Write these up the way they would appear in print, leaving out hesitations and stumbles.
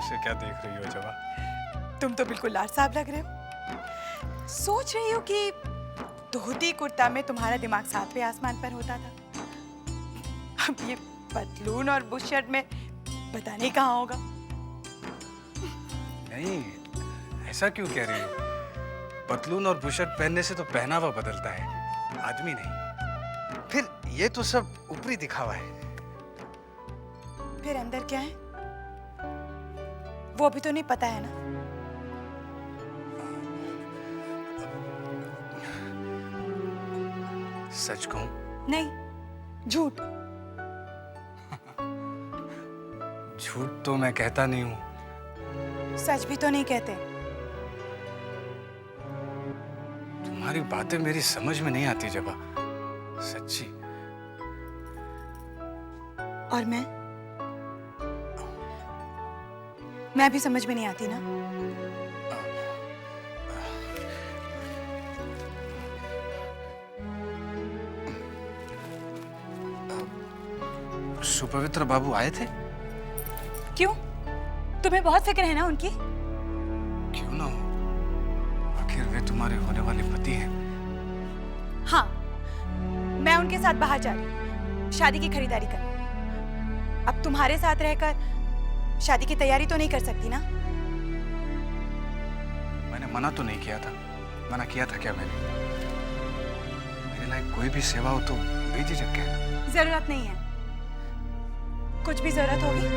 से क्या देख रही हो जवा? तुम तो बिल्कुल लाड साहब लग रहे हो। सोच रही हो कि धोती कुर्ता में तुम्हारा दिमाग सातवें आसमान पर होता था, अब ये पतलून और बुशर्ट में पता नहीं कहाँ होगा। नहीं, ऐसा क्यों कह रही हो? पतलून और बुशर्ट पहनने से तो पहनावा बदलता है, आदमी नहीं। फिर ये तो सब ऊपरी दिखावा है। फिर अंदर क्या है वो अभी तो नहीं पता है ना। सच कहूं? नहीं, झूठ। झूठ तो मैं कहता नहीं हूं। सच भी तो नहीं कहते। तुम्हारी बातें मेरी समझ में नहीं आती जबा, सच्ची। और मैं भी समझ में नहीं आती ना। सुपवित्र बाबू आए थे? क्यों? तुम्हें बहुत फिक्र है ना उनकी? क्यों ना हो, आखिर वे तुम्हारे होने वाले पति हैं। हाँ, मैं उनके साथ बाहर जा रही हूँ शादी की खरीदारी करने। अब तुम्हारे साथ रहकर शादी की तैयारी तो नहीं कर सकती ना। मैंने मना तो नहीं किया था। मना किया था क्या मैंने? मेरे लायक कोई भी सेवा हो तो बेझिझक कहना। जरूरत नहीं है। कुछ भी जरूरत होगी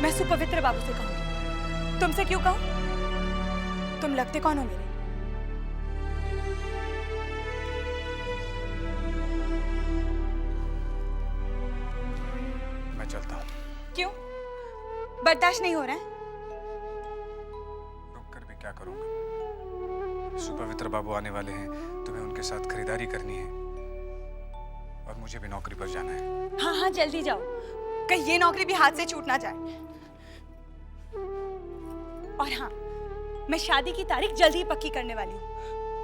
मैं सुपवित्र बाबू से कहूंगी। तुमसे क्यों कहूं? तुम लगते कौन हो मेरे? मैं चलता हूँ। क्यों? बर्दाश्त नहीं हो रहा है? रुक कर भी क्या करूंगा? सुपवित्र बाबू आने वाले हैं, तुम्हें उनके साथ खरीदारी करनी है और मुझे भी नौकरी पर जाना है। हाँ हाँ, जल्दी जाओ, कहीं ये नौकरी भी हाथ से छूट ना जाए। और हाँ, मैं शादी की तारीख जल्दी ही पक्की करने वाली हूँ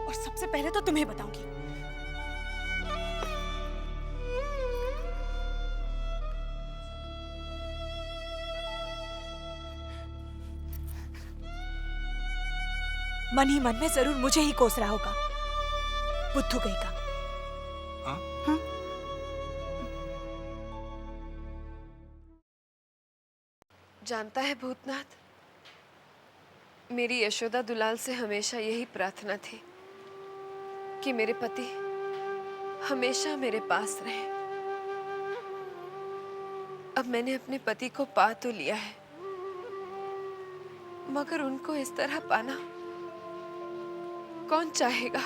और सबसे पहले तो तुम्हें बताऊंगी। मन ही मन में जरूर मुझे ही कोस रहा होगा, बुद्धू गई का। हाँ? हाँ? जानता है भूतनाथ, मेरी यशोदा दुलाल से हमेशा यही प्रार्थना थी कि मेरे पति हमेशा मेरे पास रहे। अब मैंने अपने पति को पा तो लिया है, मगर उनको इस तरह पाना कौन चाहेगा?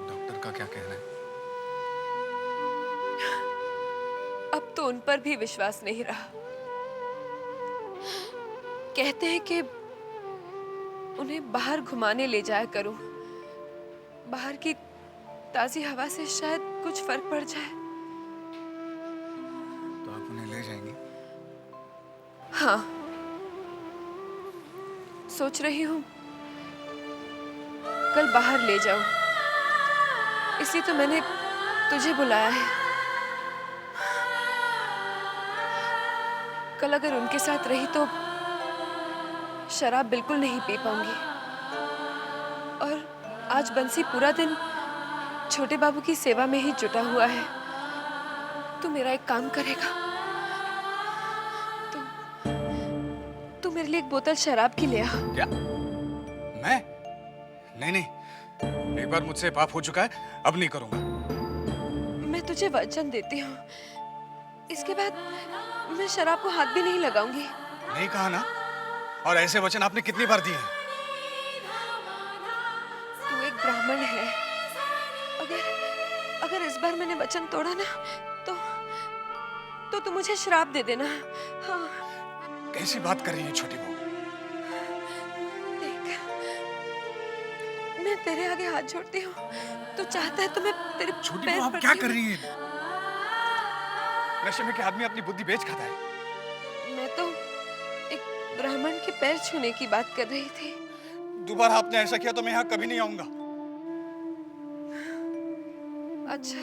डॉक्टर का क्या कहना है? अब तो उन पर भी विश्वास नहीं रहा। कहते हैं कि उन्हें बाहर घुमाने ले जाया करूं, बाहर की ताजी हवा से शायद कुछ फर्क पड़ जाए। तो आप उन्हें ले जाएंगी? हाँ, सोच रही हूँ कल बाहर ले जाऊं, इसलिए तो मैंने तुझे बुलाया है। कल अगर उनके साथ रही तो शराब बिल्कुल नहीं पी पाऊंगी। और आज बंसी पूरा दिन छोटे बाबू की सेवा में ही जुटा हुआ है। तू मेरा एक काम करेगा? तू मेरे लिए एक बोतल शराब की ले आ। क्या? मैं? नहीं नहीं, एक बार मुझसे पाप हो चुका है, अब नहीं करूंगा। मैं तुझे वचन देती हूँ, इसके बाद मैं शराब को हाथ भी नहीं लगाऊंगी। नहीं कहा ना? और ऐसे वचन आपने कितनी बार दिए हैं? तू एक ब्राह्मण है, अगर इस बार मैंने वचन तोड़ा ना तो तू मुझे श्राप दे देना। हाँ। कैसी बात कर रही है छोटी बहू? देख, मैं तेरे आगे हाथ जोड़ती हूँ। तू चाहता है तो मैं तेरे छोटी पैर बहू आप पड़ती क्या हूँ। कर रही हैं? नशे में क्या आदमी अपनी बुद्धि बेच खाता है? मैं तो एक ब्राह्मण के पैर छूने की बात कर रही थी। दोबारा आपने ऐसा किया तो मैं यहाँ कभी नहीं आऊंगा। अच्छा,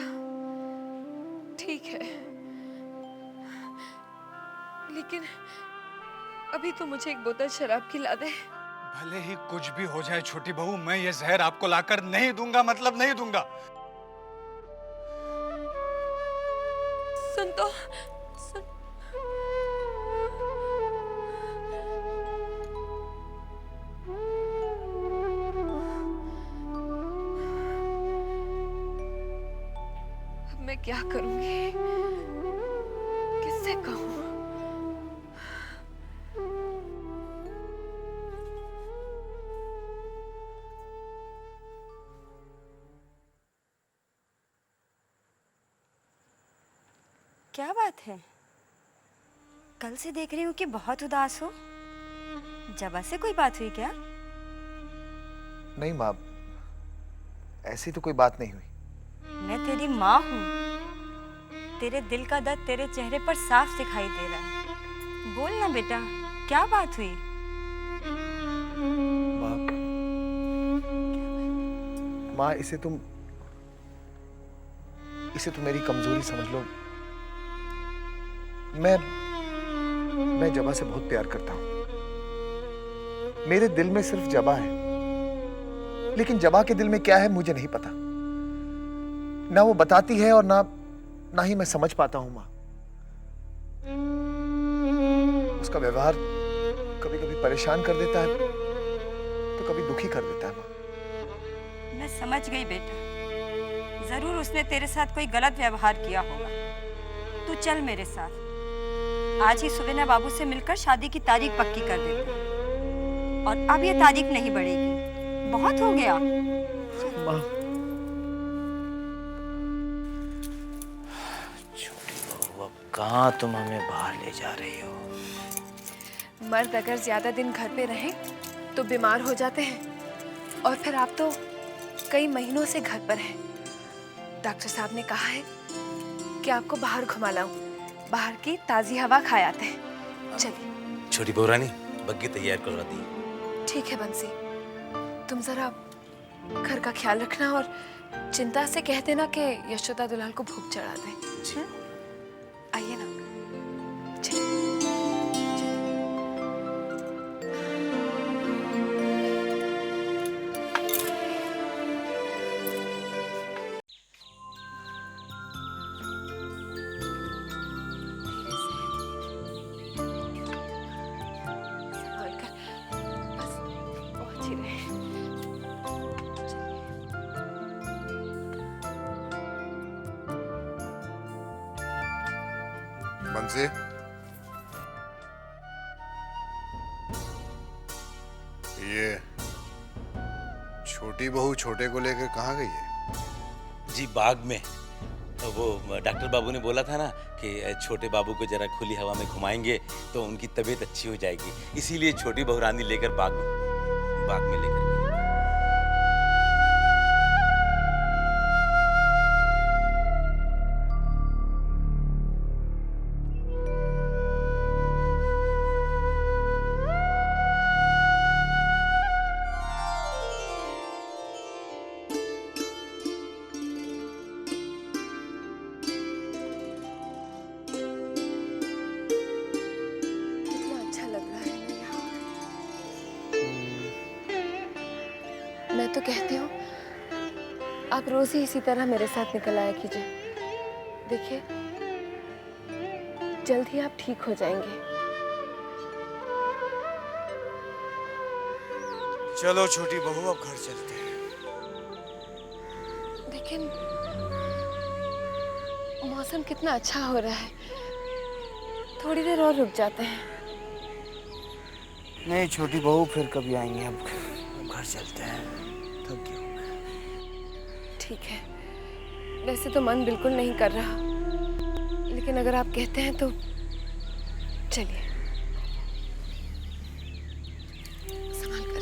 ठीक है, लेकिन अभी तो मुझे एक बोतल शराब की ला दे। भले ही कुछ भी हो जाए छोटी बहू, मैं ये जहर आपको लाकर नहीं दूंगा, मतलब नहीं दूंगा। सुन तो सुन। अब मैं क्या करूंगी, किससे कहूं? क्या बात है? कल से देख रही हूँ कि बहुत उदास हो। जबा से कोई बात हुई क्या? नहीं माँ, ऐसी तो कोई बात नहीं हुई। मैं तेरी माँ हूँ। तेरे दिल का दर्द तेरे चेहरे पर साफ दिखाई दे रहा है। बोल ना बेटा, क्या बात हुई? माँ, माँ इसे तुम मेरी कमजोरी समझ लो। मैं जबा से बहुत प्यार करता हूं। मेरे दिल में सिर्फ जबा है, लेकिन जबा के दिल में क्या है मुझे नहीं पता। ना वो बताती है और ना ही मैं समझ पाता हूं मां। उसका व्यवहार कभी कभी परेशान कर देता है तो कभी दुखी कर देता है मां। मैं समझ गई बेटा। जरूर उसने तेरे साथ कोई गलत व्यवहार किया होगा। तू चल मेरे साथ। आज ही सुबह बाबू से मिलकर शादी की तारीख पक्की कर देते हैं। और अब ये तारीख नहीं बढ़ेगी। बहुत हो गया। मां, छोटी बहू, अब कहाँ तुम हमें बाहर ले जा रही हो? मर्द अगर ज्यादा दिन घर पे रहें तो बीमार हो जाते हैं, और फिर आप तो कई महीनों से घर पर हैं। डॉक्टर साहब ने कहा है कि आपको बाहर घुमा लाऊं, बाहर की ताजी हवा खाए आते हैं। चलिए। छोटी बहू रानी, बग्गी तैयार करवा दी। ठीक है बंसी, तुम जरा घर का ख्याल रखना और चिंता से कह देना कि यशोदा दुलाल को भूख चढ़ा दे। आइए ना। चलिए। बंसी, ये छोटी बहू छोटे को लेकर कहाँ गई है? जी बाग में। तो वो डॉक्टर बाबू ने बोला था ना कि छोटे बाबू को जरा खुली हवा में घुमाएंगे तो उनकी तबीयत अच्छी हो जाएगी, इसीलिए छोटी बहू रानी लेकर बाग में लेकर गई। मैं तो कहती हूँ आप रोज ही इसी तरह मेरे साथ निकल आया कीजिए। देखिए, जल्द ही आप ठीक हो जाएंगे। चलो छोटी बहू, अब घर चलते हैं। लेकिन मौसम कितना अच्छा हो रहा है, थोड़ी देर और रुक जाते हैं। नहीं छोटी बहू, फिर कभी आएंगे। अब घर चलते हैं, थक गया हूं मैं। ठीक है, वैसे तो मन बिल्कुल नहीं कर रहा, लेकिन अगर आप कहते हैं तो चलिए। संभाल कर।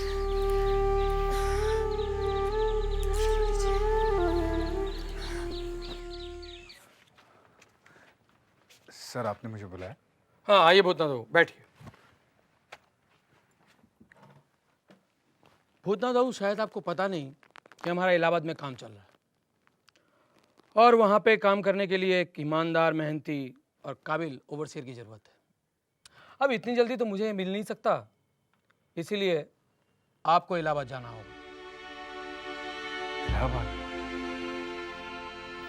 सर, आपने मुझे बुलाया? हाँ आइए भूतनाथ बाबू, बैठिए। भूतनाथ बाबू, शायद आपको पता नहीं कि हमारा इलाहाबाद में काम चल रहा है, और वहाँ पे काम करने के लिए एक ईमानदार, मेहनती और काबिल ओवरसीयर की ज़रूरत है। अब इतनी जल्दी तो मुझे मिल नहीं सकता, इसीलिए आपको इलाहाबाद जाना होगा। इलाहाबाद?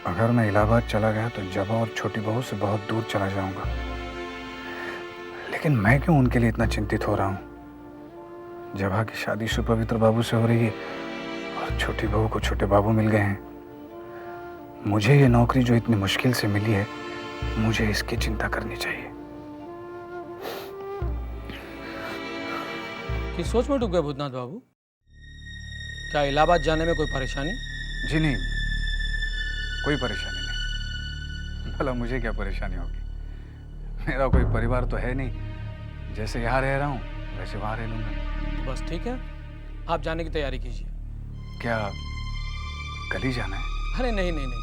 अगर मैं इलाहाबाद चला गया तो जबा और छोटी बहू से बहुत दूर चला जाऊंगा। लेकिन मैं क्यों उनके लिए इतना चिंतित हो रहा हूँ? जबा की शादी सुपवित्र बाबू से हो रही है और छोटी बहू को छोटे बाबू मिल गए हैं। मुझे ये नौकरी जो इतनी मुश्किल से मिली है, मुझे इसकी चिंता करनी चाहिए। किस सोच में डूब गए भूतनाथ बाबू? क्या इलाहाबाद जाने में कोई परेशानी? जी नहीं, कोई परेशानी नहीं। भला मुझे क्या परेशानी होगी? मेरा कोई परिवार तो है नहीं। जैसे यहाँ रह रहा हूँ वैसे वहाँ रह लूँगा। तो बस ठीक है, आप जाने की तैयारी कीजिए। क्या कल ही जाना है? अरे नहीं नहीं नहीं,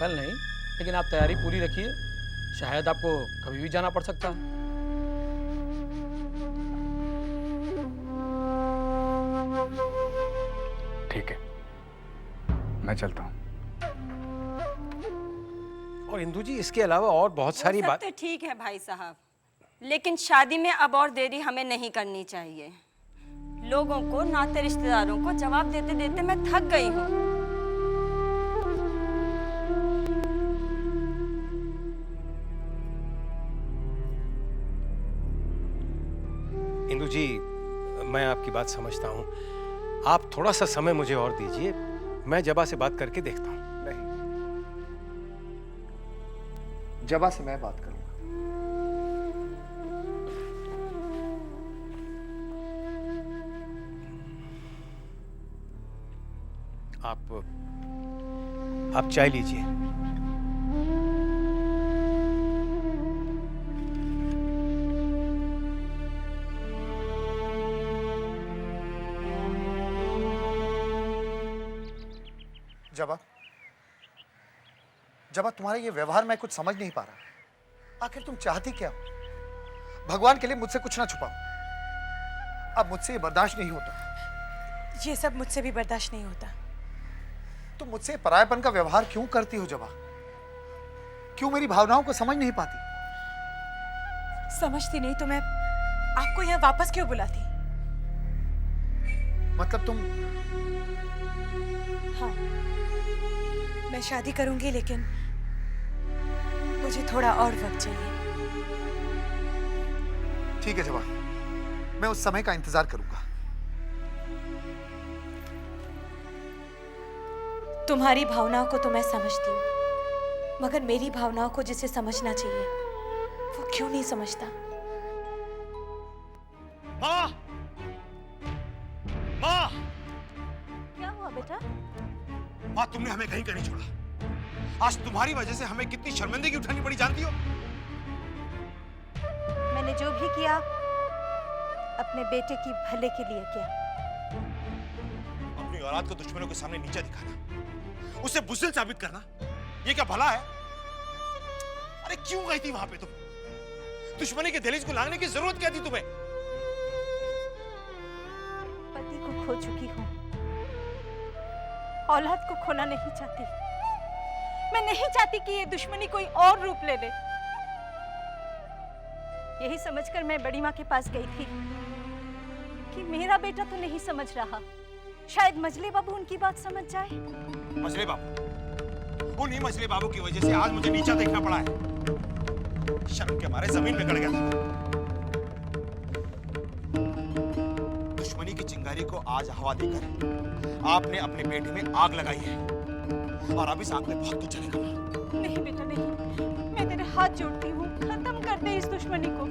कल नहीं, लेकिन आप तैयारी पूरी रखिए, शायद आपको कभी भी जाना पड़ सकता है। ठीक है, मैं चलता हूँ। और इंदू जी, इसके अलावा और बहुत सारी वो सब बात। तो ठीक है भाई साहब, लेकिन शादी में अब और देरी हमें नहीं करनी चाहिए। लोगों को, नाते रिश्तेदारों को जवाब देते देते मैं थक गई हूँ। इंदु जी, मैं आपकी बात समझता हूँ। आप थोड़ा सा समय मुझे और दीजिए, मैं जबा से बात करके देखता हूँ। नहीं, जबा से मैं बात करूंगा। आप चाय लीजिए। जबा, जबा, तुम्हारा ये व्यवहार मैं कुछ समझ नहीं पा रहा। आखिर तुम चाहती क्या हो? भगवान के लिए मुझसे कुछ ना छुपाओ। अब मुझसे ये बर्दाश्त नहीं होता। ये सब मुझसे भी बर्दाश्त नहीं होता। तुम मुझसे परायापन का व्यवहार क्यों करती हो जबा? क्यों मेरी भावनाओं को समझ नहीं पाती? समझती नहीं तो मैं आपको यहाँ वापस क्यों बुलाती? मतलब तुम? हाँ, मैं शादी करूंगी, लेकिन मुझे थोड़ा और वक्त चाहिए। ठीक है जबा, मैं उस समय का इंतजार करूंगा। तुम्हारी भावनाओं को तो मैं समझती हूँ, मगर मेरी भावनाओं को जिसे समझना चाहिए वो क्यों नहीं समझता? माँ! माँ! क्या हुआ बेटा? माँ, तुमने हमें कहीं का नहीं छोड़ा। आज तुम्हारी वजह से हमें कितनी शर्मिंदगी उठानी पड़ी, जानती हो? मैंने जो भी किया अपने बेटे की भले के लिए किया। अपनी औलाद को दुश्मनों के सामने नीचा दिखाना, उसे बुज़दिल साबित करना, ये क्या भला है? अरे क्यों गई थी वहां पे तुम? दुश्मनी के दहलीज को लांघने की जरूरत क्या थी तुम्हें? पति को खो चुकी हूँ, औलाद को खोना नहीं चाहती। मैं नहीं चाहती कि ये दुश्मनी कोई और रूप ले ले। यही समझकर मैं बड़ी माँ के पास गई थी कि मेरा बेटा तो नहीं समझ रहा, शायद मजले बाबू उनकी बात समझ जाए। मजले बाबू? उन्हीं मजले बाबू की वजह से आज मुझे नीचा देखना पड़ा है। शर्म के मारे जमीन में गड़ गया था। दुश्मनी की चिंगारी को आज हवा देकर आपने अपने बेटे में आग लगाई है, और अब इस आग में बहुत कुछ जलेगा। नहीं बेटा नहीं, मैं तेरे हाथ जोड़ती हूँ, खत्म कर दे इस दुश्मनी को।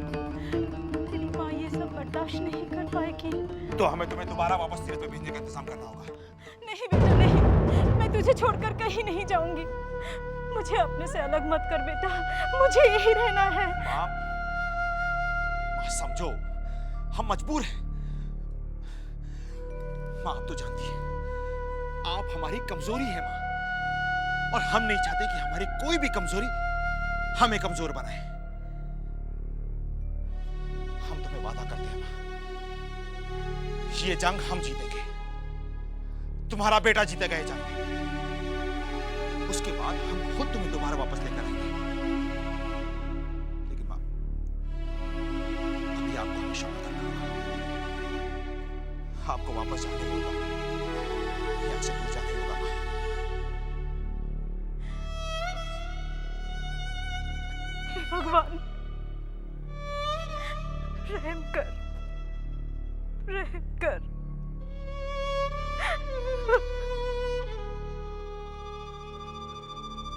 तेरी माँ ये सब बर्दाश्त नहीं कर पाएगी। तो हमें तुम्हें दोबारा वापस तीरथ पे भेजने का इंतजाम करना होगा। नहीं बेटा नहीं, मैं तुझे छोड़कर कहीं नहीं जाऊंगी। मुझे अपने से अलग मत कर बेटा, मुझे यही रहना है। माँ, समझो, हम मजबूर हैं। माँ, आप तो जानती हैं, आप हमारी कमजोरी है माँ, और हम नहीं चाहते कि हमारी कोई भी कमजोरी हमें कमजोर बनाए। हम तुम्हें वादा करते हैं माँ, ये जंग हम जीतेंगे। तुम्हारा बेटा जीतेगा ये जंग। उसके बाद हम खुद तुम्हें दोबारा वापस लेकर आएंगे। लेकिन माँ, भगवान, रहम कर, रहम कर।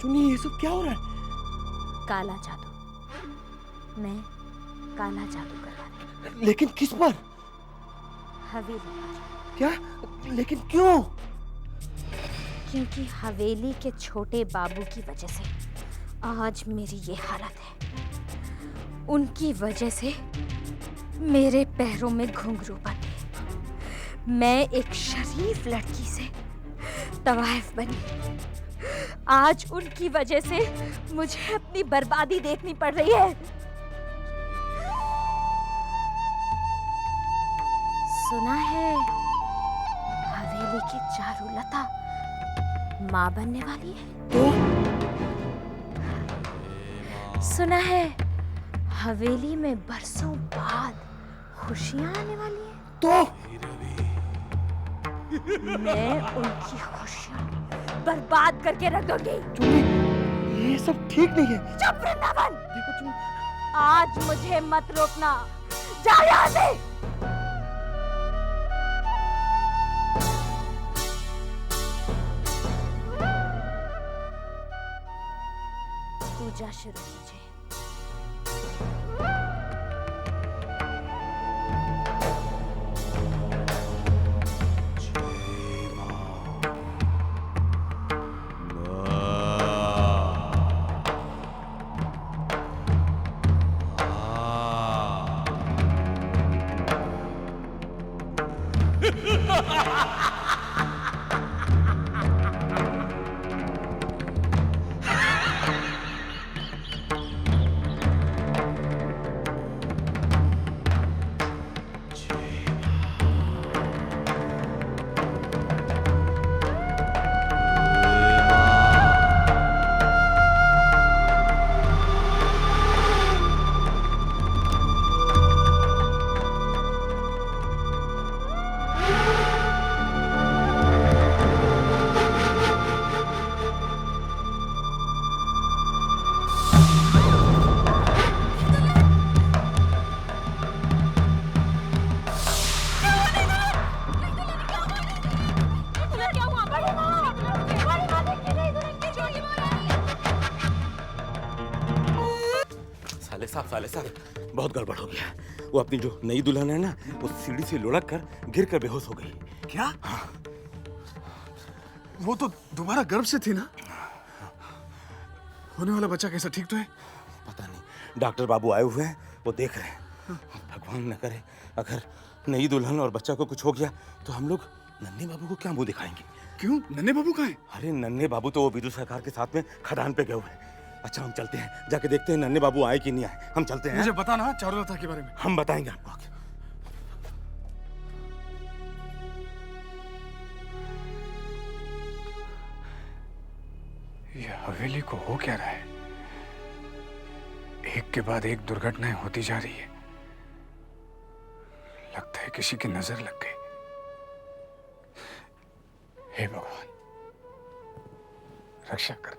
चुन्नी, ये सब क्या हो रहा है? काला जादू। मैं काला जादू करवा रही हूँ। लेकिन किस पर? हवेली पर। क्या? लेकिन क्यों? क्योंकि हवेली के छोटे बाबू की वजह से आज मेरी ये हालत है। उनकी वजह से मेरे पैरों में घुंघरू बने। मैं एक शरीफ लड़की से तवाइफ बनी। आज उनकी वजह से मुझे अपनी बर्बादी देखनी पड़ रही है। सुना है हवेली की चारुलता माँ बनने वाली है। सुना है हवेली में बरसों बाद खुशियां आने वाली है। तो मैं उनकी खुशियां बर्बाद करके रख दूंगी। चुन्नी, ये सब ठीक नहीं है। चुप वृंदावन। देखो चुन्नी, आज मुझे मत रोकना। जा यहाँ से। पूजा शुरू कीजिए। साले साहब बहुत गड़बड़ हो गया। वो अपनी जो नई दुल्हन है ना, वो सीढ़ी से लुढ़क कर गिर कर बेहोश हो गई। क्या? वो तो दोबारा गर्भ से थी ना? होने वाला बच्चा कैसा, ठीक तो है? पता नहीं, डॉक्टर बाबू आए हुए हैं, वो देख रहे हैं। भगवान न करे अगर नई दुल्हन और बच्चा को कुछ हो गया तो हम लोग नन्हे बाबू को क्या मुंह दिखाएंगे? क्यों? नन्हे बाबू कहाँ हैं? अरे नन्हे बाबू तो वो विदुर सरकार के साथ में खदान पे गए हुए हैं। अच्छा हम चलते हैं, जाके देखते हैं नन्हे बाबू आए कि नहीं आए। हम चलते हैं। मुझे बताना चारुलता के बारे में। हम बताएंगे आपको। ये हवेली को हो क्या रहा है? एक के बाद एक दुर्घटनाएं होती जा रही है। लगता है किसी की नजर लग गई। हे भगवान, रक्षा करना।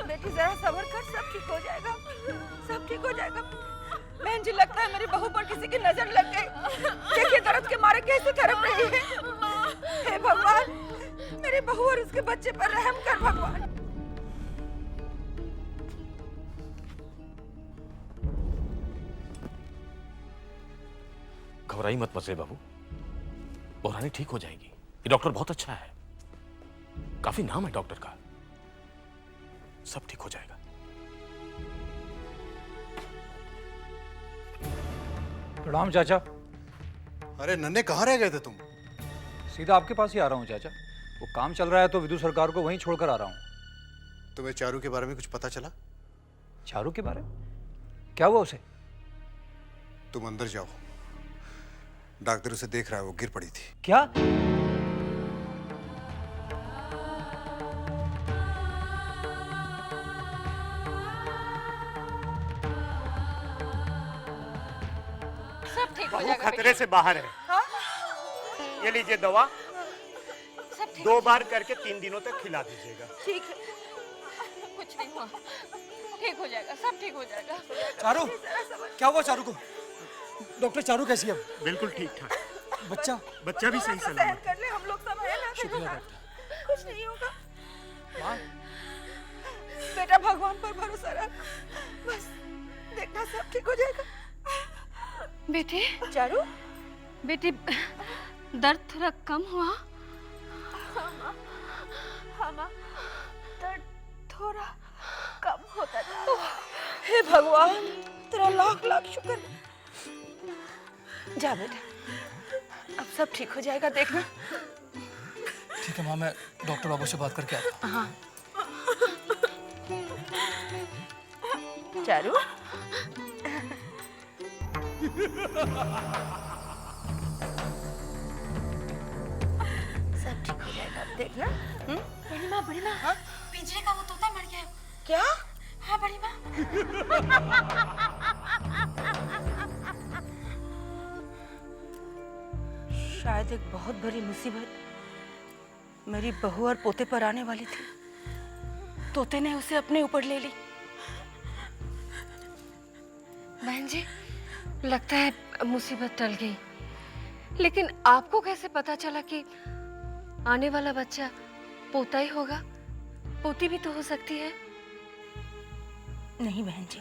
बेटी जरा सब्र कर, सब ठीक हो जाएगा, सब ठीक हो जाएगा। बहन जी लगता है मेरी बहू पर किसी की नजर लग गई। देखिए दर्द के मारे कैसे तड़प रही है। हे भगवान, मेरी बहू और उसके बच्चे पर रहम कर भगवान। घबराई मत मसले बाबू, बहुरानी ठीक हो जाएगी। ये डॉक्टर बहुत अच्छा है, काफी नाम है डॉक्टर का, सब ठीक हो जाएगा। प्रणाम चाचा। अरे नन्हे, कहाँ रह गए थे तुम? सीधा आपके पास ही आ रहा हूँ चाचा। वो काम चल रहा है तो विदु सरकार को वहीं छोड़कर आ रहा हूँ। तुम्हें चारू के बारे में कुछ पता चला? चारू के बारे में? क्या हुआ उसे? तुम अंदर जाओ, डॉक्टर उसे देख रहा है, वो गिर पड़ी थी। क्या? सब ठीक हो बहू जाएगा खतरे से बाहर है। ये लीजिए दवा, 2 बार करके 3 दिनों तक खिला दीजिएगा। ठीक है, कुछ नहीं हुआ, ठीक हो जाएगा, सब ठीक हो जाएगा। चारू, क्या हुआ चारू को? डॉक्टर चारू कैसी है? बिल्कुल ठीक ठाक। बच्चा? बच्चा भी सही सलामत है। हम लोग सब हैं ना। शुक्रिया डॉक्टर। कुछ नहीं होगा माँ? बेटा, भगवान पर भरोसा रख, बस देखना सब ठीक हो जाएगा। बेटे, चारू, बेटे दर्द थोड़ा कम हुआ? हाँ माँ, दर्द थोड़ा कम होता था। हे भगवान, तेरा लाख लाख शुक्र। जा बेटा, अब सब ठीक हो जाएगा, देखना। ठीक है माँ, मैं डॉक्टर बाबू से बात करके आता हूँ। हाँ। चारू, सब ठीक हो जाएगा, देखना। बड़ी माँ, बड़ी माँ, हाँ? पिंजरे का वो तोता मर गया है। क्या? हाँ बड़ी माँ। शायद एक बहुत बड़ी मुसीबत मेरी बहू और पोते पर आने वाली थी। तोते ने उसे अपने ऊपर ले ली। बहन जी, लगता है मुसीबत टल गई, लेकिन आपको कैसे पता चला कि आने वाला बच्चा पोता ही होगा? पोती भी तो हो सकती है। नहीं बहन जी,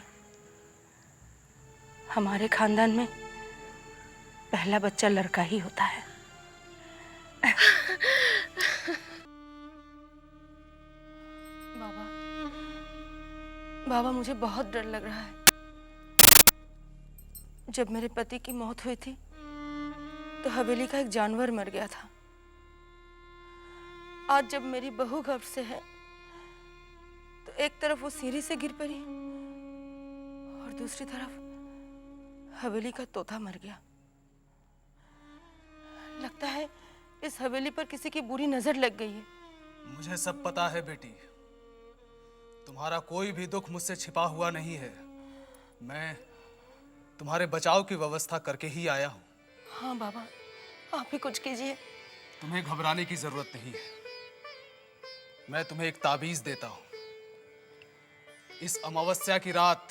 हमारे खानदान में पहला बच्चा लड़का ही होता है। बाबा, बाबा मुझे बहुत डर लग रहा है। जब मेरे पति की मौत हुई थी तो हवेली का एक जानवर मर गया था। आज जब मेरी बहू गर्भ से है तो एक तरफ वो सीढ़ी से गिर पड़ी और दूसरी तरफ हवेली का तोता मर गया। लगता है इस हवेली पर किसी की बुरी नजर लग गई है। मुझे सब पता है बेटी, तुम्हारा कोई भी दुख मुझसे छिपा हुआ नहीं है। मैं तुम्हारे बचाव की व्यवस्था करके ही आया हूँ। हाँ बाबा, आप ही कुछ कीजिए। तुम्हें घबराने की जरूरत नहीं है। मैं तुम्हें एक ताबीज देता हूँ। इस अमावस्या की रात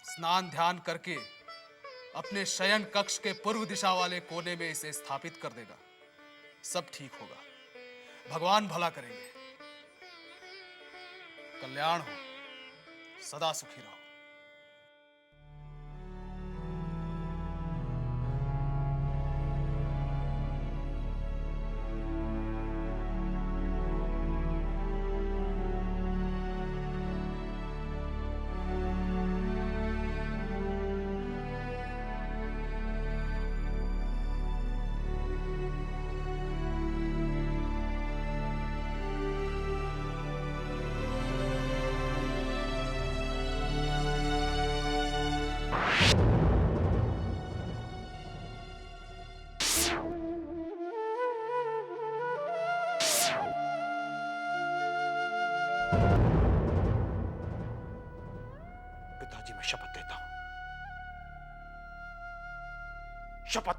स्नान ध्यान करके अपने शयन कक्ष के पूर्व दिशा वाले कोने में इसे स्थापित कर देगा। सब ठीक होगा, भगवान भला करेंगे। कल्याण हो, सदा सुखी रहो। पिताजी, मैं शपथ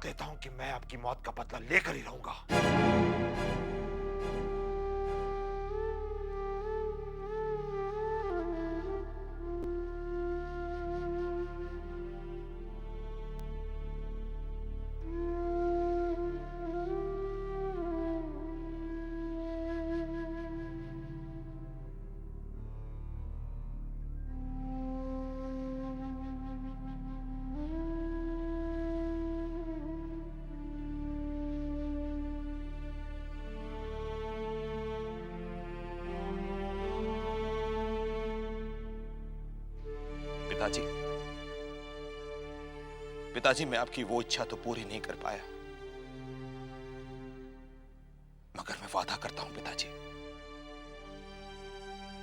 लेता हूं कि मैं आपकी मौत का बदला लेकर ही रहूंगा। पिताजी, मैं आपकी वो इच्छा तो पूरी नहीं कर पाया, मगर मैं वादा करता हूं पिताजी,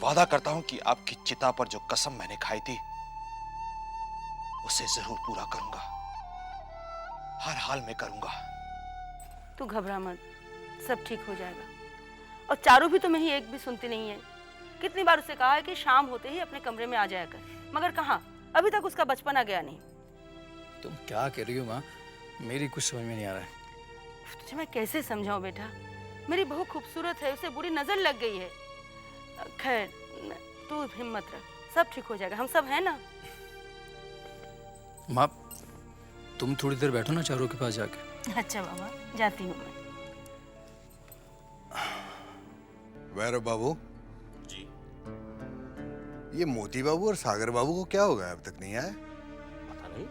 वादा करता हूं कि आपकी चिता पर जो कसम मैंने खाई थी उसे जरूर पूरा करूंगा, हर हाल में करूंगा। तू घबरा मत, सब ठीक हो जाएगा। और चारू भी तुम्हें ही एक भी सुनती नहीं है। कितनी बार उसे कहा है कि शाम होते ही अपने कमरे में आ जाया कर, मगर कहाँ, अभी तक उसका बचपन आ गया नहीं। तुम क्या कह रही हो माँ? मेरी कुछ समझ में नहीं आ रहा है। तुझे मैं कैसे समझाऊं बेटा, मेरी बहू खूबसूरत है, उसे बुरी नजर लग गई है। खैर तू हिम्मत रख, सब ठीक हो जाएगा, हम सब हैं ना। माँ तुम थोड़ी देर बैठो ना चारों के पास जाके। अच्छा बाबा, जाती हूँ मैं। वैरव बाबू जी। ये मोती बाबू और सागर बाबू को क्या हो गया, अब तक नहीं आए? पता नहीं,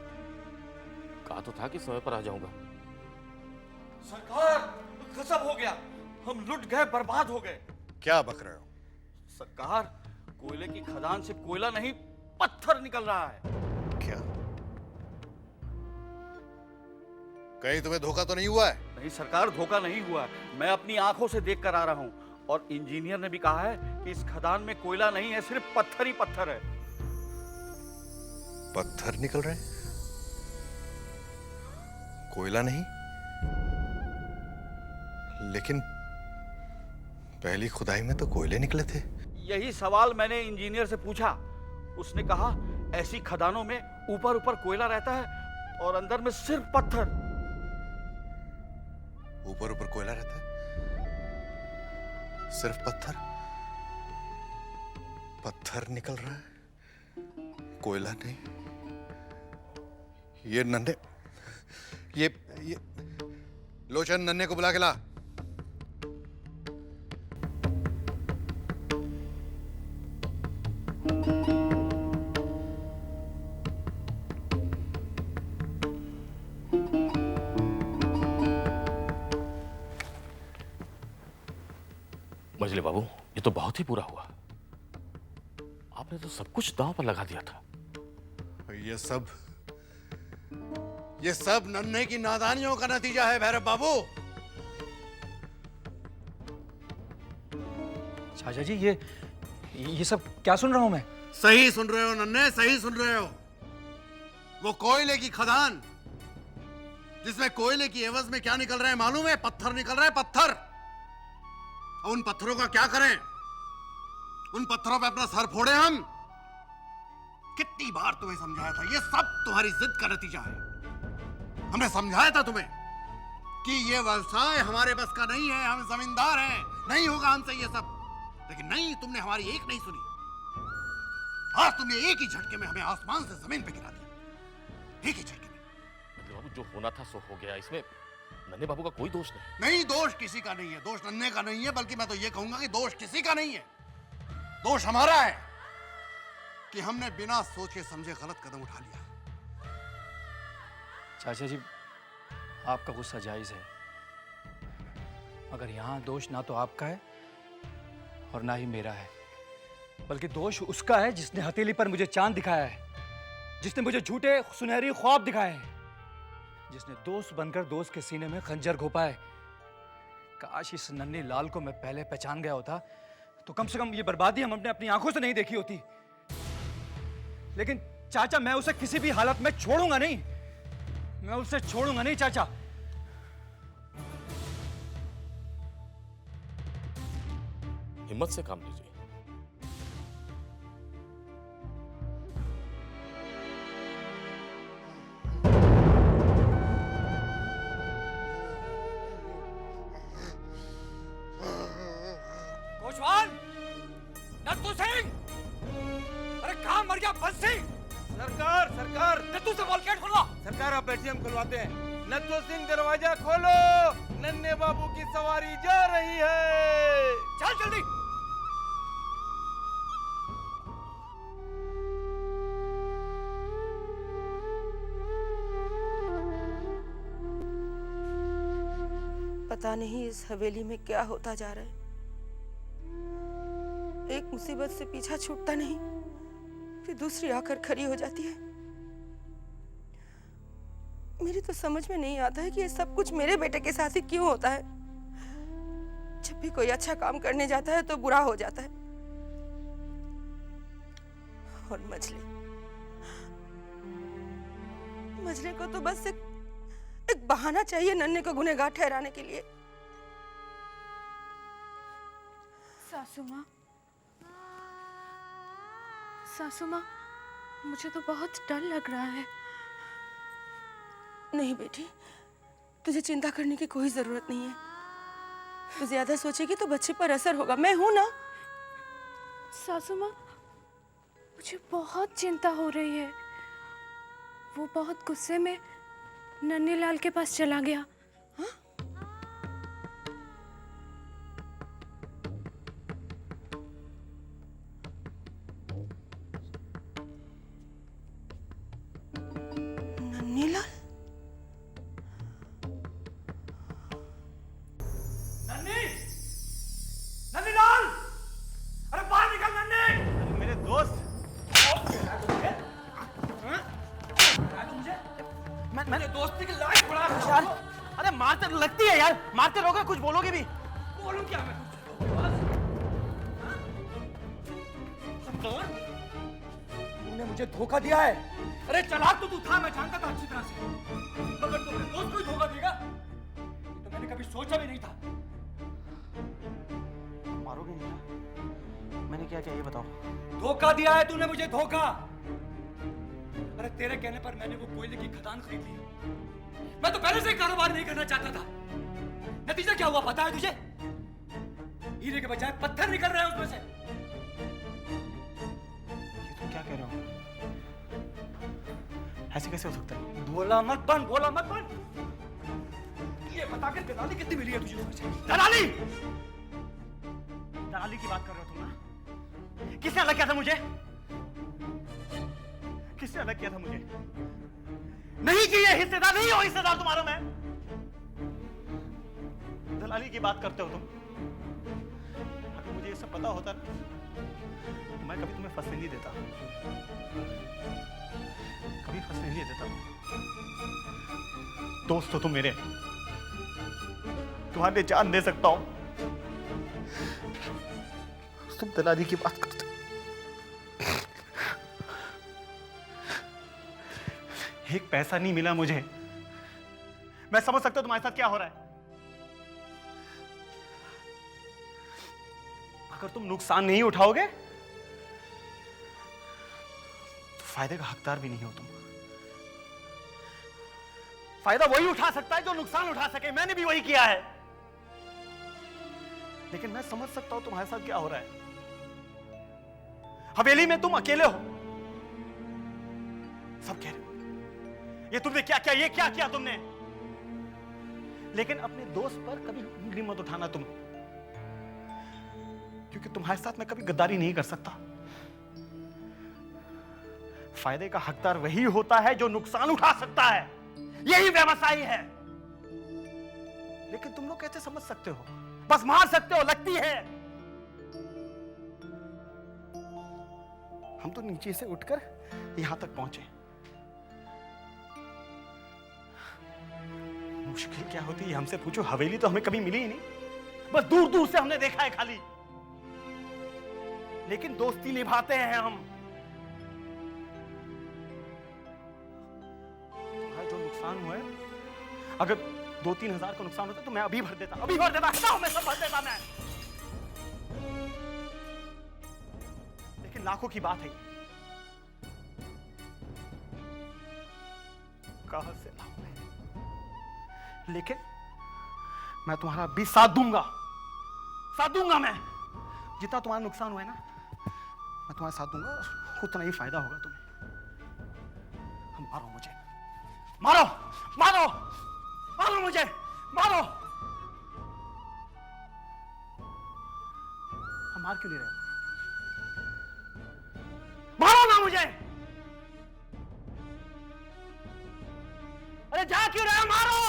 कहा तो था कि समय पर आ जाऊंगा। सरकार, गजब हो गया, हम लुट गए, बर्बाद हो गए। क्या बक रहे हो? सरकार, कोयले की खदान से कोयला नहीं, पत्थर निकल रहा है। क्या? कहीं तुम्हें धोखा तो नहीं हुआ है? नहीं सरकार, धोखा नहीं हुआ, मैं अपनी आंखों से देख कर आ रहा हूँ, और इंजीनियर ने भी कहा है कि इस खदान में कोयला नहीं है, सिर्फ पत्थर ही पत्थर है। पत्थर निकल रहे हैं, कोयला नहीं? लेकिन पहली खुदाई में तो कोयले निकले थे। यही सवाल मैंने इंजीनियर से पूछा, उसने कहा ऐसी खदानों में ऊपर ऊपर कोयला रहता है और अंदर में सिर्फ पत्थर। ऊपर ऊपर कोयला रहता है, सिर्फ पत्थर? पत्थर निकल रहा है, कोयला नहीं। ये नन्हे, ये लोचन, नन्हे को बुला के ला। मजले बाबू, ये तो बहुत ही बुरा हुआ। आपने तो सब कुछ दांव पर लगा दिया था। ये सब नन्हे की नादानियों का नतीजा है भैरव बाबू। चाचा जी, ये सब क्या सुन रहा हूं मैं? सही सुन रहे हो नन्हे, सही सुन रहे हो। वो कोयले की खदान, जिसमें कोयले की एवज में क्या निकल रहा है मालूम है? पत्थर निकल रहा है, पत्थर। और उन पत्थरों का क्या करें? उन पत्थरों पे अपना सर फोड़े हम? कितनी बार तुम्हें समझाया था, ये सब तुम्हारी जिद का नतीजा है। हमने समझाया था तुम्हें कि ये व्यवसाय हमारे बस का नहीं है, हम जमींदार हैं, नहीं होगा हमसे ये सब। लेकिन नहीं, तुमने हमारी एक नहीं सुनी। आज तुमने एक ही झटके में हमें आसमान से जमीन पे गिरा दिया, एक ही झटके में। मजले बाबू, जो होना था सो हो गया, इसमें नन्हे बाबू का कोई दोष नहीं। नहीं, दोष किसी का नहीं है, दोष नन्हे का नहीं है, बल्कि मैं तो ये कहूंगा कि दोष किसी का नहीं है। दोष हमारा है कि हमने बिना सोचे समझे गलत कदम उठा लिया। चाचा जी, आपका गुस्सा जायज है, मगर यहाँ दोष ना तो आपका है और ना ही मेरा है, बल्कि दोष उसका है जिसने हथेली पर मुझे चांद दिखाया है, जिसने मुझे झूठे सुनहरी ख्वाब दिखाए हैं, जिसने दोस्त बनकर दोस्त के सीने में खंजर घोपा है। काश इस नन्ही लाल को मैं पहले पहचान गया होता तो कम से कम ये बर्बादी हम अपनी आंखों से नहीं देखी होती। लेकिन चाचा, मैं उसे किसी भी हालत में छोड़ूंगा नहीं, मैं उसे छोड़ूंगा नहीं चाचा। हिम्मत से काम लीजिए। कोचवान, नत्थू सिंह, अरे कहाँ मर गया बंसी? सरकार, नत्थू से बोल गेट खोलो। सरकार आप बैठिए, हम खुलवाते हैं। नत्थू सिंह, दरवाजा खोलो, नन्हे बाबू की सवारी जा रही है। चल जल्दी। पता नहीं इस हवेली में क्या होता जा रहा है। एक मुसीबत से पीछा छूटता नहीं, फिर दूसरी आकर खड़ी हो जाती है। मेरी तो समझ में नहीं आता है कि ये सब कुछ मेरे बेटे के साथ ही क्यों होता है। जब भी कोई अच्छा काम करने जाता है तो बुरा हो जाता है। और मजले को तो बस एक बहाना चाहिए नन्हे को गुनहगार ठहराने के लिए। सासू माँ, मुझे तो बहुत डर लग रहा है। नहीं बेटी, तुझे चिंता करने की कोई जरूरत नहीं है। तू ज्यादा सोचेगी तो बच्चे पर असर होगा। मैं हूं ना। सासू माँ, मुझे बहुत चिंता हो रही है। वो बहुत गुस्से में नन्हे लाल के पास चला गया। नन्हे लाल? नन्हे लाल, अरे बाहर निकल नन्हे। मेरे दोस्त, मैंने दोस्ती की लाश पड़ा यार, अरे मारते लगती है यार, मारते रहोगे, कुछ बोलोगे भी? बोलूं क्या मैं कुछ? तूने मुझे धोखा दिया है। अरे चालाक तो तू था, मैं जानता था अच्छी तरह से, मगर तू अपने दोस्त को ही धोखा देगा तो मैंने कभी सोचा भी नहीं था। मारोगे नहीं ना? मैंने क्या किया ये बताओ। धोखा दिया है तूने मुझे, धोखा। अरे तेरे कहने पर मैंने वो कोयले की खदान खरीद ली। मैं तो पहले से ही कारोबार नहीं करना चाहता था। नतीजा क्या हुआ पता है तुझे? हीरे के बजाय पत्थर निकल रहे हैं उसमें से। ये तुम क्या कह रहे हो? ऐसे कैसे हो सकता है? बोला मत बन, बोला मत बन। ये बता के दलाली कितनी मिली है तुझे उसमें से? दलाली! दलाली की बात कर रहे हो तुम ना? किसने अलग किया था मुझे? किसने अलग किया था मुझे? नहीं कि ये हिस्सेदार नहीं हो, हिस्सेदार तुम्हारा मैं। दलाली की बात करते हो तुम। अगर मुझे ये सब पता होता ना तो मैं कभी तुम्हें फंसने नहीं देता, कभी फंसने नहीं देता। दोस्त हो तुम मेरे, तुम्हारे लिए जान दे सकता हूं। तुम दलाली की बात करते हो। एक पैसा नहीं मिला मुझे। मैं समझ सकता हूं तुम्हारे साथ क्या हो रहा है। अगर तुम नुकसान नहीं उठाओगे तो फायदे का हकदार भी नहीं हो तुम। फायदा वही उठा सकता है जो नुकसान उठा सके। मैंने भी वही किया है, लेकिन मैं समझ सकता हूं तुम्हारे साथ क्या हो रहा है। हवेली में तुम अकेले हो, सब कह रहे हो ये तुमने क्या किया, ये क्या किया तुमने। लेकिन अपने दोस्त पर कभी उंगली मत उठाना तुम, क्योंकि तुम्हारे साथ मैं कभी गद्दारी नहीं कर सकता। फायदे का हकदार वही होता है जो नुकसान उठा सकता है। यही व्यवसायी है। लेकिन तुम लोग कैसे समझ सकते हो? बस मार सकते हो, लगती है। हम तो नीचे से उठकर यहां तक पहुंचे। मुश्किल क्या होती है हमसे पूछो। हवेली तो हमें कभी मिली ही नहीं, बस दूर दूर से हमने देखा है खाली। लेकिन दोस्ती निभाते हैं हम। तुम्हारा जो नुकसान हुआ है, अगर 2-3 हजार का नुकसान होता तो मैं अभी भर देता, अभी भर देता। हटाओ, मैं सब भर देता मैं। लेकिन लाखों की बात है, कहां से लाऊं मैं? लेकिन मैं तुम्हारा भी साथ दूंगा मैं। जितना तुम्हारा नुकसान हुआ है ना, मैं तुम्हारा साथ दूंगा, उतना ही फायदा होगा तुम्हें। मारो मुझे, मारो मारो मारो मुझे, मारो। हम मार क्यों नहीं रहे हो? मारो ना मुझे। अरे जा क्यों रहे हो? मारो।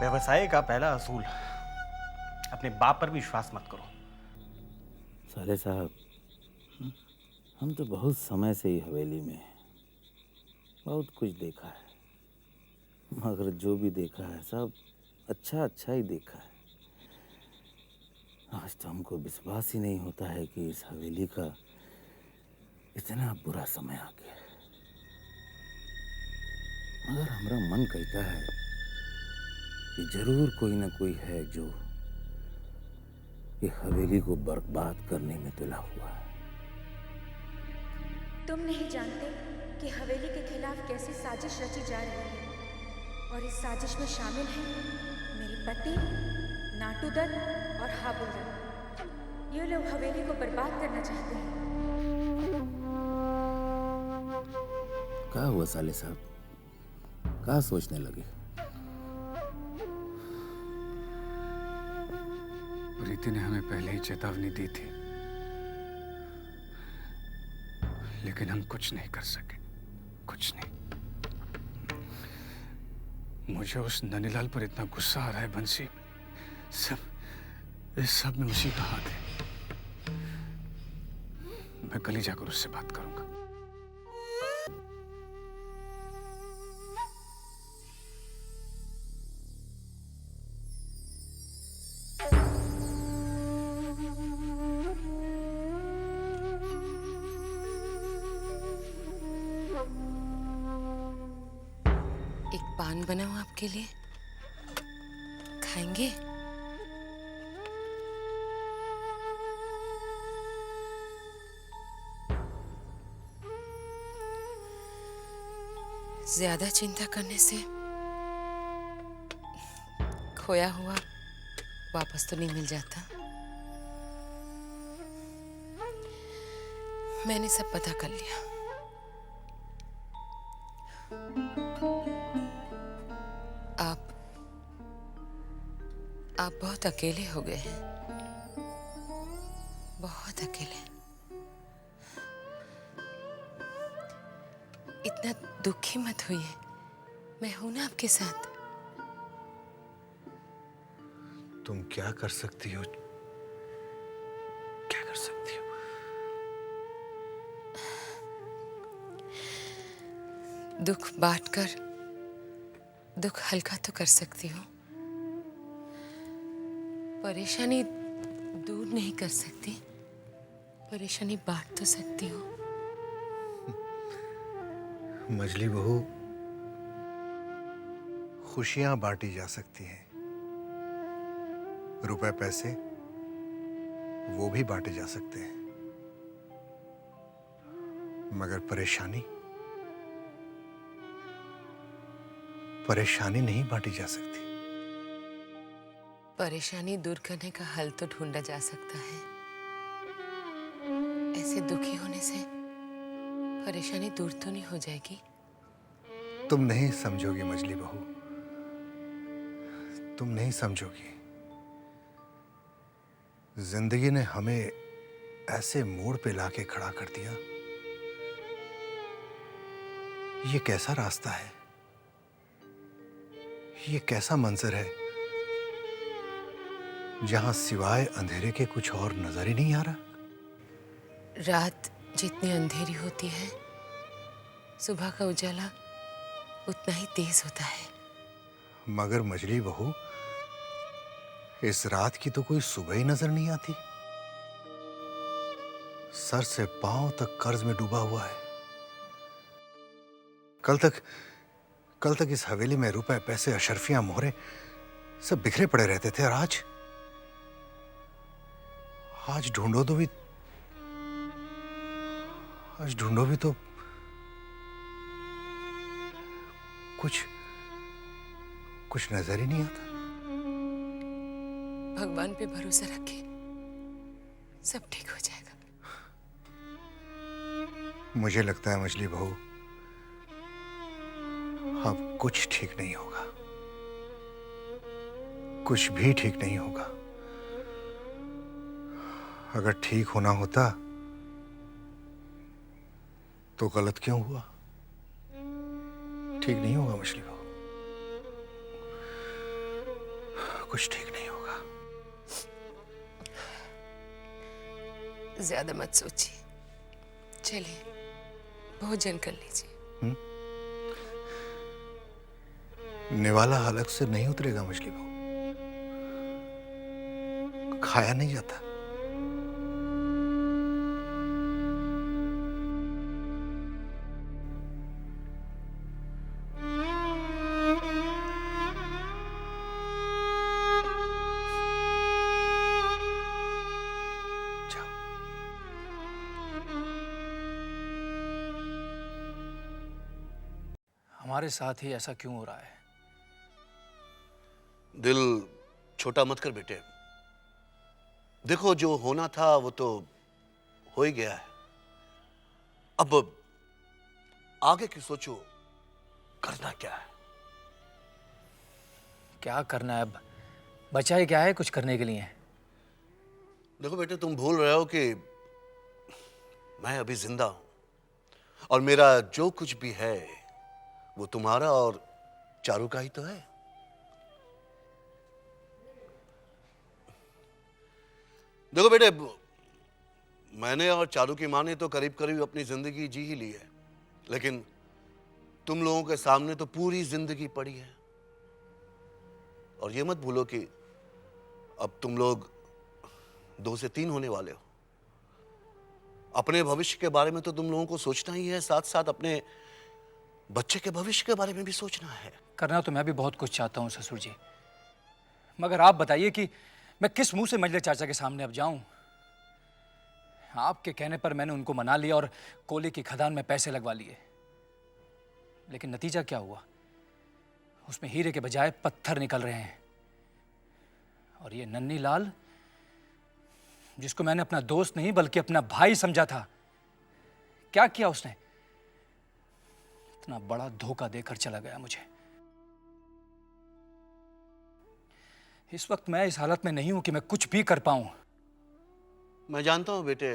व्यवसाय का पहला असूल, अपने बाप पर विश्वास मत करो। साले साहब, हम तो बहुत समय से ही हवेली में हैं, बहुत कुछ देखा है, मगर जो भी देखा है सब अच्छा अच्छा ही देखा है। आज तो हमको विश्वास ही नहीं होता है कि इस हवेली का इतना बुरा समय आ गया है। मगर हमारा मन कहता है कि जरूर कोई ना कोई है जो ये हवेली को बर्बाद करने में तुला हुआ है। तुम नहीं जानते कि हवेली के खिलाफ कैसी साजिश रची जा रही है, और इस साजिश में शामिल हैं मेरे पति, नाटू दत्त और हाबुल दत्त। ये लोग हवेली को बर्बाद करना चाहते हैं। क्या हुआ साले साहब, क्या सोचने लगे? प्रीति ने हमें पहले ही चेतावनी दी थी, लेकिन हम कुछ नहीं कर सके, कुछ नहीं। मुझे उस ननीलाल पर इतना गुस्सा आ रहा है बंसी, इस सब में उसी का हाथ है। मैं कल ही जाकर उससे बात करूंगा। एक पान बनाऊं आपके लिए, खाएंगे? ज्यादा चिंता करने से खोया हुआ वापस तो नहीं मिल जाता। मैंने सब पता कर लिया। आप बहुत अकेले हो गए हैं, बहुत अकेले। इतना दुखी मत होइए, मैं हूं ना आपके साथ। तुम क्या कर सकती हो? क्या कर सकती हो? दुख बांटकर दुख हल्का तो कर सकती हूँ, परेशानी दूर नहीं कर सकती, परेशानी बांट तो सकती हूँ। मजली बहू, खुशियां बांटी जा सकती हैं, रुपए पैसे वो भी बांटे जा सकते हैं, मगर परेशानी नहीं बांटी जा सकती। परेशानी दूर करने का हल तो ढूंढा जा सकता है। ऐसे दुखी होने से परेशानी दूर तो नहीं हो जाएगी। तुम नहीं समझोगी मजली बहू, तुम नहीं समझोगी। जिंदगी ने हमें ऐसे मोड़ पे लाके खड़ा कर दिया। ये कैसा रास्ता है, ये कैसा मंजर है जहां सिवाय अंधेरे के कुछ और नजर ही नहीं आ रहा। रात जितनी अंधेरी होती है, सुबह का उजाला उतना ही तेज होता है। मगर मजली बहू, इस रात की तो कोई सुबह ही नजर नहीं आती। सर से पांव तक कर्ज में डूबा हुआ है। कल तक इस हवेली में रुपए पैसे अशर्फियां मोहरे सब बिखरे पड़े रहते थे, और आज ढूंढो तो कुछ नजर ही नहीं आता। भगवान पे भरोसा रखे, सब ठीक हो जाएगा। मुझे लगता है मछली बहू, अब कुछ ठीक नहीं होगा, कुछ भी ठीक नहीं होगा। अगर ठीक होना होता तो गलत क्यों हुआ? ठीक नहीं होगा मछली बहू। कुछ ठीक नहीं होगा। ज्यादा मत सोचिए, चलिए भोजन कर लीजिए। निवाला हलक से नहीं उतरेगा मछली बहू, खाया नहीं जाता। हमारे साथ ही ऐसा क्यों हो रहा है? दिल छोटा मत कर बेटे। देखो, जो होना था वो तो हो ही गया है। अब आगे की सोचो, करना क्या है? क्या करना है अब? बचा ही क्या है कुछ करने के लिए? देखो बेटे, तुम भूल रहे हो कि मैं अभी जिंदा हूं और मेरा जो कुछ भी है वो तुम्हारा और चारू का ही तो है। देखो बेटे, मैंने और चारू की मां ने तो करीब करीब अपनी जिंदगी जी ही ली है, लेकिन तुम लोगों के सामने तो पूरी जिंदगी पड़ी है। और ये मत भूलो कि अब तुम लोग 2 से 3 होने वाले हो। अपने भविष्य के बारे में तो तुम लोगों को सोचना ही है, साथ साथ अपने बच्चे के भविष्य के बारे में भी सोचना है। करना तो मैं भी बहुत कुछ चाहता हूँ ससुर जी, मगर आप बताइए कि मैं किस मुंह से मंजले चाचा के सामने अब जाऊं? आपके कहने पर मैंने उनको मना लिया और कोयले की खदान में पैसे लगवा लिए, लेकिन नतीजा क्या हुआ? उसमें हीरे के बजाय पत्थर निकल रहे हैं। और ये नन्ही लाल, जिसको मैंने अपना दोस्त नहीं बल्कि अपना भाई समझा था, क्या किया उसने? इतना बड़ा धोखा देकर चला गया मुझे। इस वक्त मैं इस हालत में नहीं हूं कि मैं कुछ भी कर पाऊं। मैं जानता हूं बेटे,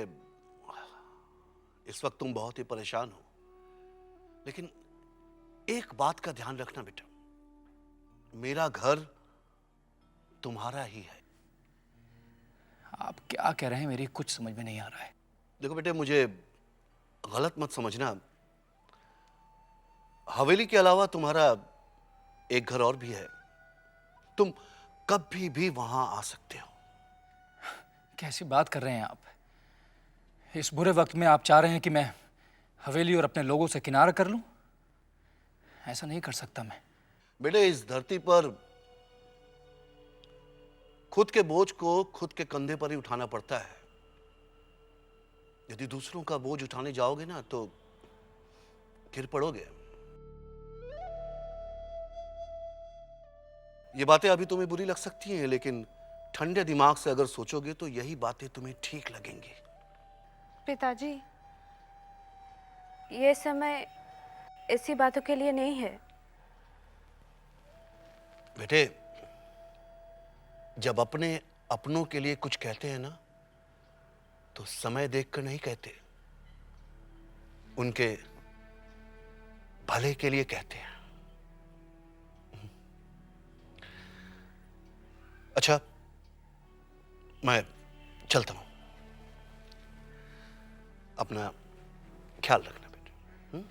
इस वक्त तुम बहुत ही परेशान हो, लेकिन एक बात का ध्यान रखना बेटा, मेरा घर तुम्हारा ही है। आप क्या कह रहे हैं? मेरी कुछ समझ में नहीं आ रहा है। देखो बेटे, मुझे गलत मत समझना, हवेली के अलावा तुम्हारा एक घर और भी है। तुम कभी भी वहां आ सकते हो। कैसी बात कर रहे हैं आप? इस बुरे वक्त में आप चाह रहे हैं कि मैं हवेली और अपने लोगों से किनारा कर लूं? ऐसा नहीं कर सकता मैं। बेटे, इस धरती पर खुद के बोझ को खुद के कंधे पर ही उठाना पड़ता है। यदि दूसरों का बोझ उठाने जाओगे ना तो गिर पड़ोगे। ये बातें अभी तुम्हें बुरी लग सकती हैं, लेकिन ठंडे दिमाग से अगर सोचोगे तो यही बातें तुम्हें ठीक लगेंगी। पिताजी, ये समय ऐसी बातों के लिए नहीं है। बेटे, जब अपने अपनों के लिए कुछ कहते हैं ना, तो समय देखकर नहीं कहते, उनके भले के लिए कहते हैं। अच्छा, मैं चलता हूं। अपना ख्याल रखना बेटे।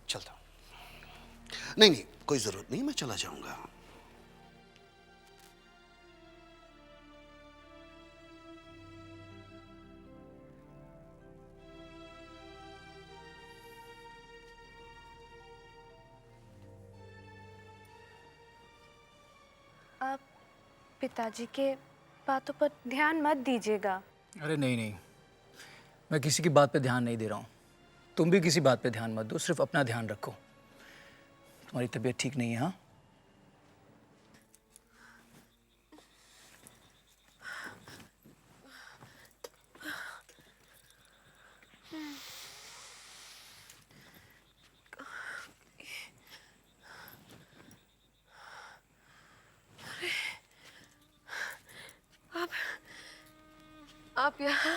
चलता हूं। नहीं नहीं, कोई जरूरत नहीं, मैं चला जाऊंगा। आप पिताजी के बातों पर ध्यान मत दीजिएगा। अरे नहीं नहीं, मैं किसी की बात पे ध्यान नहीं दे रहा हूं। तुम भी किसी बात पे ध्यान मत दो, सिर्फ अपना ध्यान रखो। तुम्हारी तबीयत ठीक नहीं है? हाँ, आप यहाँ?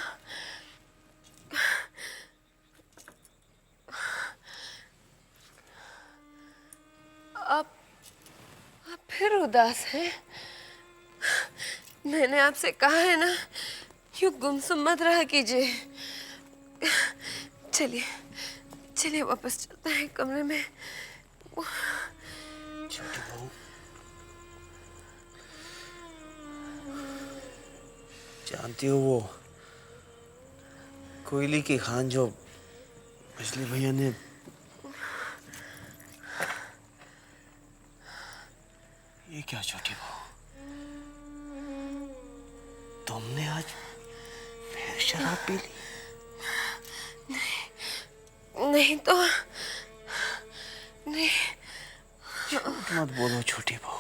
आप आप फिर उदास हैं? मैंने आपसे कहा है ना, यूं गुमसुम मत रहा कीजिए। चलिए चलिए वापस चलते हैं कमरे में। छोटी बहू, जानती हो वो कोयले की खान जो मछली भैया ने ये क्या छोटी बहू, तुमने आज फिर शराब पी ली? नहीं तो नहीं। झूठ मत बोलो छोटी बहू।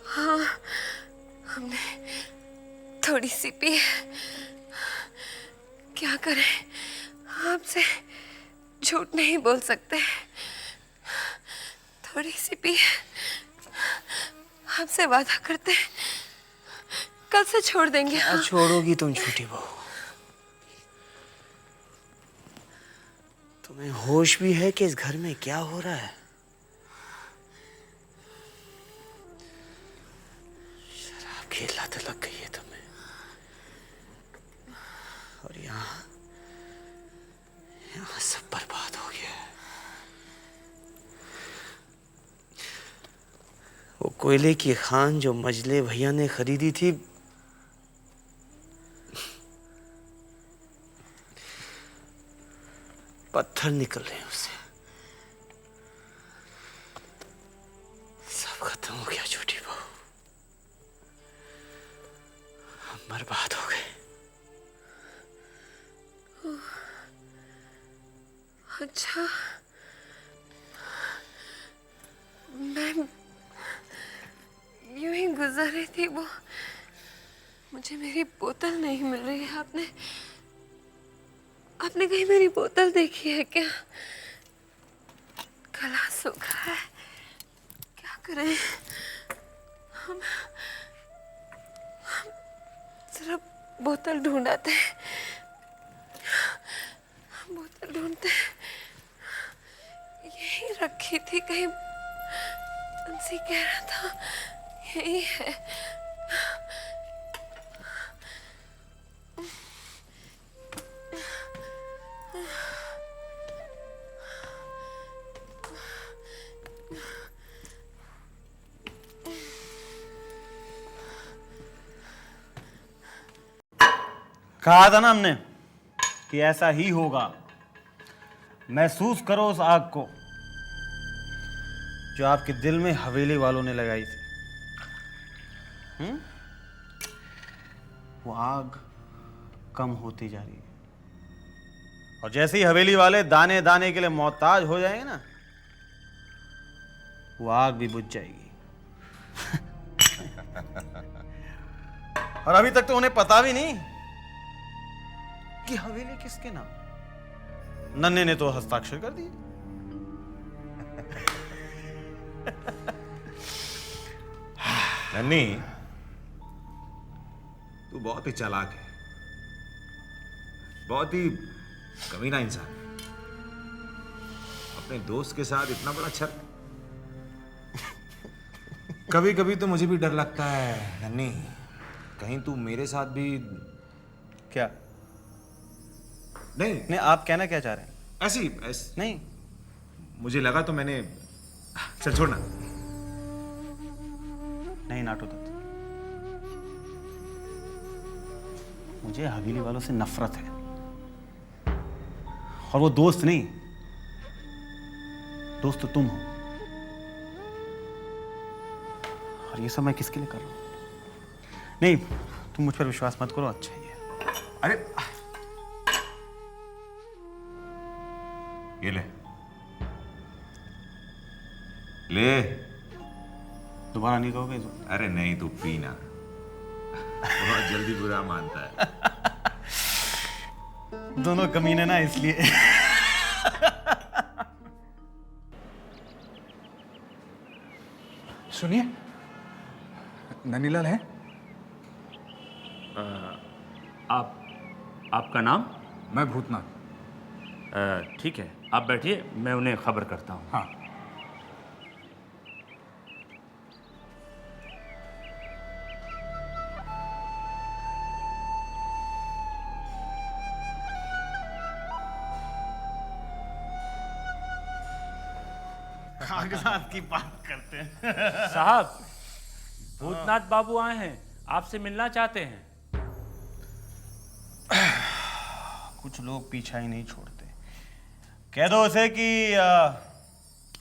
हाँ, हमने थोड़ी सी पी है। क्या करें, आपसे झूठ नहीं बोल सकते। थोड़ी सी पी है। आपसे वादा करते हैं कल से छोड़ देंगे। क्या छोड़ोगी तुम छोटी बहू? तुम्हें होश भी है कि इस घर में क्या हो रहा है? शराब की लत लग गई है तुम्हें, और यहाँ सब बर्बाद हो गया है। वो कोयले की खान जो मजले भैया ने खरीदी थी, पत्थर निकल रहे हैं उससे। सब खत्म हो गया छोटी बहू, हम बर्बाद हो गए। अच्छा, मैं यूं ही गुजर रही थी, वो मुझे मेरी बोतल नहीं मिल रही है। आपने कहीं मेरी बोतल देखी है क्या? गला सूखा है, क्या करें? हम जरा बोतल ढूंढाते हैं। बोतल ढूंढते हैं। यही रखी थी कहीं, बंसी कह रहा था यही है। कहा था ना हमने कि ऐसा ही होगा। महसूस करो उस आग को जो आपके दिल में हवेली वालों ने लगाई थी। वो आग कम होती जा रही है, और जैसे ही हवेली वाले दाने दाने के लिए मोहताज हो जाएंगे ना, वो आग भी बुझ जाएगी। और अभी तक तो उन्हें पता भी नहीं कि हवेली किसके नाम। नन्हे ने तो हस्ताक्षर कर दिए। नन्ही, तू बहुत ही चालाक है, बहुत ही कमीना इंसान है। अपने दोस्त के साथ इतना बड़ा छल। कभी कभी तो मुझे भी डर लगता है नन्ही, कहीं तू मेरे साथ भी। क्या? नहीं, आप कहना क्या चाह रहे हैं? ऐसी नहीं, मुझे लगा तो मैंने। चल छोड़ना। नहीं नाटू दत्त, मुझे हवेली वालों से नफरत है, और वो दोस्त नहीं, दोस्त तो तुम हो। और ये सब मैं किसके लिए कर रहा हूं? नहीं, तुम मुझ पर विश्वास मत करो, अच्छा ही है। अरे ये ले ले। दोबारा नहीं कहोगे तो? अरे नहीं, तू पीना। बहुत जल्दी बुरा मानता है। दोनों कमीने ना, इसलिए। सुनिए, ननीलाल है? आपका नाम? मैं भूतनाथ। ठीक है, आप बैठिए, मैं उन्हें खबर करता हूँ। हाँ। कागजात की बात करते हैं। साहब, भूतनाथ बाबू आए हैं, आपसे मिलना चाहते हैं। कुछ लोग पीछा ही नहीं छोड़ते। कह दो उसे कि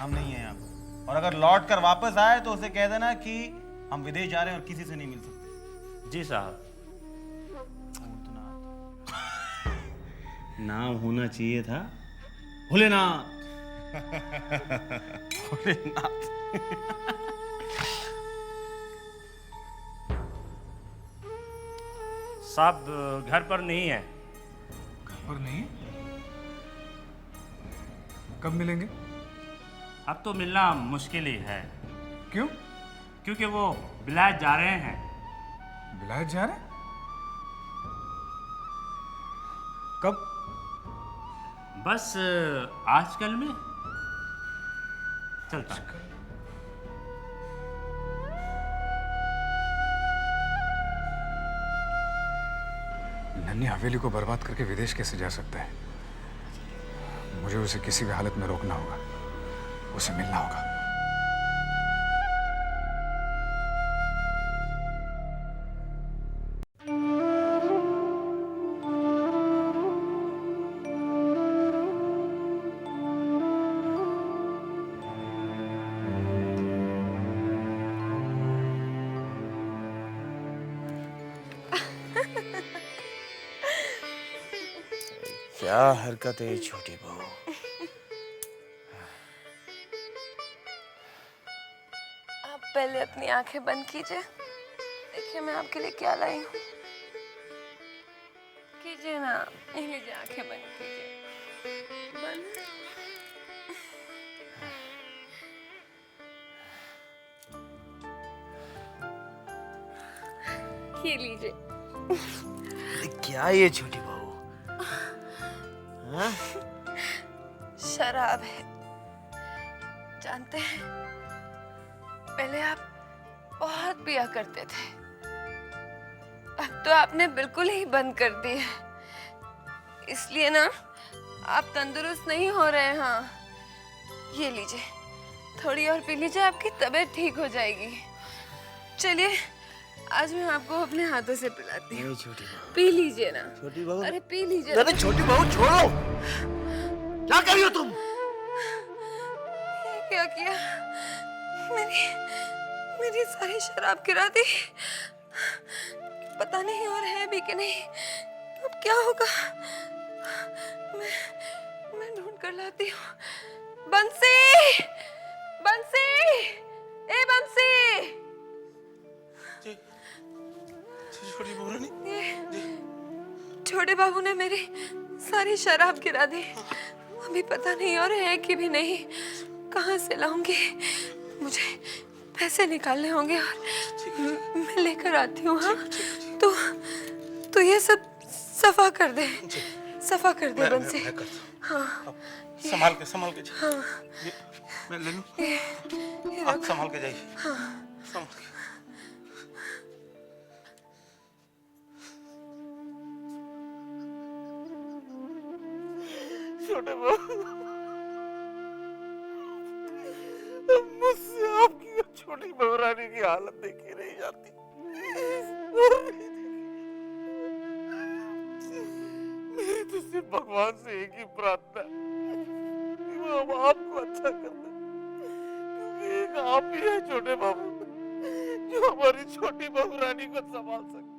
हम नहीं हैं यहाँ पर, और अगर लौट कर वापस आए तो उसे कह देना कि हम विदेश जा रहे हैं और किसी से नहीं मिल सकते। जी साहब। नाम होना चाहिए था भोलेनाथ। भोलेनाथ। साहब घर पर नहीं है। घर पर नहीं? कब मिलेंगे? अब तो मिलना मुश्किल ही है। क्यों? क्योंकि वो विलायत जा रहे हैं। विलायत जा रहे हैं? कब? बस आजकल में। चलता है। नन्ही हवेली को बर्बाद करके विदेश कैसे जा सकता है? मुझे उसे किसी भी हालत में रोकना होगा, उसे मिलना होगा। क्या हरकत है छोटी बहू। आप पहले अपनी आंखें बंद कीजिए, देखिए मैं आपके लिए क्या लाई हूँ। कीजिए ना, ये लीजिए, आंखें बंद कीजिए। बंद। ये लीजिए। क्या ये छोटी बहू? हाँ? शराब है। जानते हैं, पहले आप बहुत पिया करते थे, अब तो आपने बिल्कुल ही बंद कर दी है। इसलिए ना आप तंदुरुस्त नहीं हो रहे हैं। हाँ, ये लीजिए, थोड़ी और पी लीजिए, आपकी तबीयत ठीक हो जाएगी। चलिए, आज मैं आपको अपने हाथों से पिलाती हूँ। पी लीजिए ना। छोटी बहू। अरे पी लीजिए। अरे छोटी बहू छोड़ो, क्या कर रही हो तुम? ये क्या किया? मेरी सारी शराब गिरा दी। पता नहीं और है भी कि नहीं। अब क्या होगा? मैं ढूंढ कर लाती हूँ। बंसी! बंसी! ए बंसी! छोटी बहू रानी। छोटे बाबू ने मेरी सारी शराब गिरा दी। अभी पता नहीं और है कि भी नहीं। कहाँ से लाऊंगी? मुझे पैसे निकालने होंगे और मैं लेकर आती हूँ। हाँ, तो ये सब सफा कर दे, सफा कर दे बंसी। हाँ, संभाल के हाँ, मैं ले लूं। ये आप संभाल के जाइए। हाँ। संभाल के। छोटे बाबू, मुझसे आपकी छोटी बहू रानी की हालत देखी नहीं जाती। मेरी तो सिर्फ भगवान से एक ही प्रार्थना कि वो अब आपको अच्छा कर दे, क्योंकि एक आप ही है छोटे बाबू जो हमारी छोटी बहू रानी को संभाल सकते।